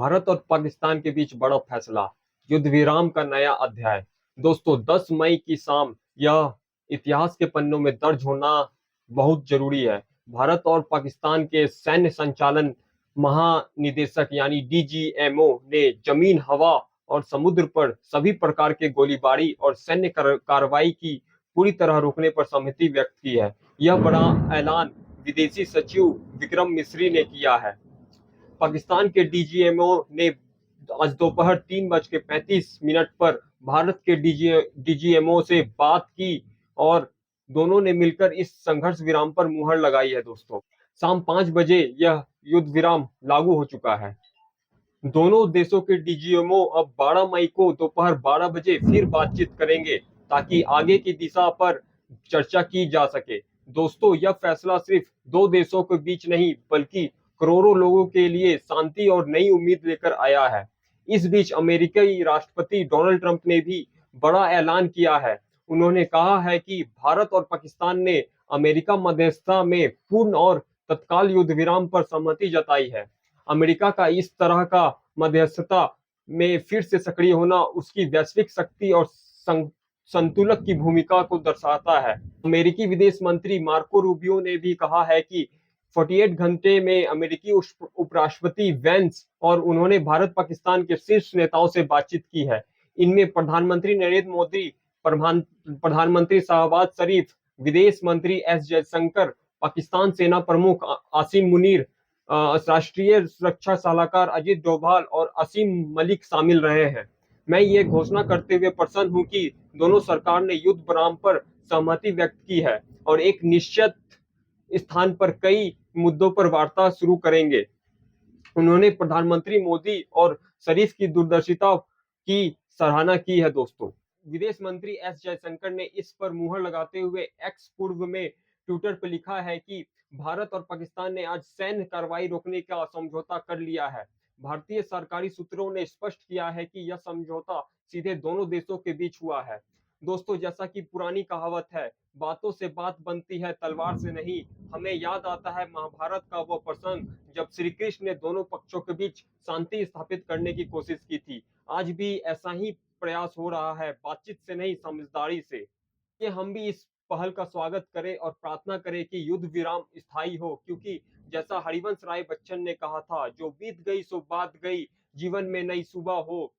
भारत और पाकिस्तान के बीच बड़ा फैसला, युद्ध विराम का नया अध्याय। दोस्तों, 10 मई की शाम यह इतिहास के पन्नों में दर्ज होना बहुत जरूरी है। भारत और पाकिस्तान के सैन्य संचालन महानिदेशक यानी डीजीएमओ ने जमीन, हवा और समुद्र पर सभी प्रकार के गोलीबारी और सैन्य कार्रवाई की पूरी तरह रोकने पर सहमति व्यक्त की है। यह बड़ा ऐलान विदेशी सचिव विक्रम मिस्री ने किया है। पाकिस्तान के डीजीएमओ ने आज दोपहर 3:35 पर भारत के डीजीएमओ से बात की और दोनों ने मिलकर इस संघर्ष विराम पर मुहर लगाई है। दोस्तों, शाम 5 बजे यह युद्ध विराम लागू हो चुका है। दोनों देशों के डीजीएमओ अब 12 मई को दोपहर 12 बजे फिर बातचीत करेंगे ताकि आगे की दिशा पर चर्चा की जा सके। दोस्तों, यह फैसला सिर्फ दो देशों के बीच नहीं बल्कि करोड़ों लोगों के लिए शांति और नई उम्मीद लेकर आया है। इस बीच अमेरिकी राष्ट्रपति डोनाल्ड ट्रंप ने भी बड़ा ऐलान किया है। उन्होंने कहा है कि भारत और पाकिस्तान ने अमेरिका मध्यस्थता में पूर्ण और तत्काल युद्ध विराम पर सहमति जताई है। अमेरिका का इस तरह का मध्यस्थता में फिर से सक्रिय होना उसकी वैश्विक शक्ति और संतुलक की भूमिका को दर्शाता है। अमेरिकी विदेश मंत्री मार्को रूबियो ने भी कहा है कि 48 घंटे में अमेरिकी उपराष्ट्रपति वेंस और उन्होंने भारत पाकिस्तान के शीर्ष नेताओं से बातचीत की है। इनमें प्रधानमंत्री नरेंद्र मोदी, प्रधानमंत्री शहबाज शरीफ, विदेश मंत्री एस जयशंकर, पाकिस्तान सेना प्रमुख आसिम मुनीर, राष्ट्रीय सुरक्षा सलाहकार अजीत डोभाल और असीम मलिक शामिल रहे हैं। मैं ये घोषणा करते हुए प्रसन्न हूं कि दोनों सरकार ने युद्ध विराम पर सहमति व्यक्त की है और एक निश्चित स्थान पर कई मुद्दों पर वार्ता शुरू करेंगे। उन्होंने प्रधानमंत्री मोदी और शरीफ की दूरदर्शिता की सराहना की है। दोस्तों, विदेश मंत्री एस जयशंकर ने इस पर मुहर लगाते हुए एक्स पूर्व में ट्विटर पर लिखा है कि भारत और पाकिस्तान ने आज सैन्य कार्रवाई रोकने का समझौता कर लिया है। भारतीय सरकारी सूत्रों ने स्पष्ट किया है कि यह समझौता सीधे दोनों देशों के बीच हुआ है। दोस्तों, जैसा कि पुरानी कहावत है, बातों से बात बनती है, तलवार से नहीं। हमें याद आता है महाभारत का वो प्रसंग जब श्री कृष्ण ने दोनों पक्षों के बीच शांति स्थापित करने की कोशिश की थी। आज भी ऐसा ही प्रयास हो रहा है, बातचीत से नहीं, समझदारी से। ये हम भी इस पहल का स्वागत करें और प्रार्थना करें कि युद्ध विराम स्थायी हो, क्योंकि जैसा हरिवंश राय बच्चन ने कहा था, जो बीत गई सो बात गई, जीवन में नई सुबह हो।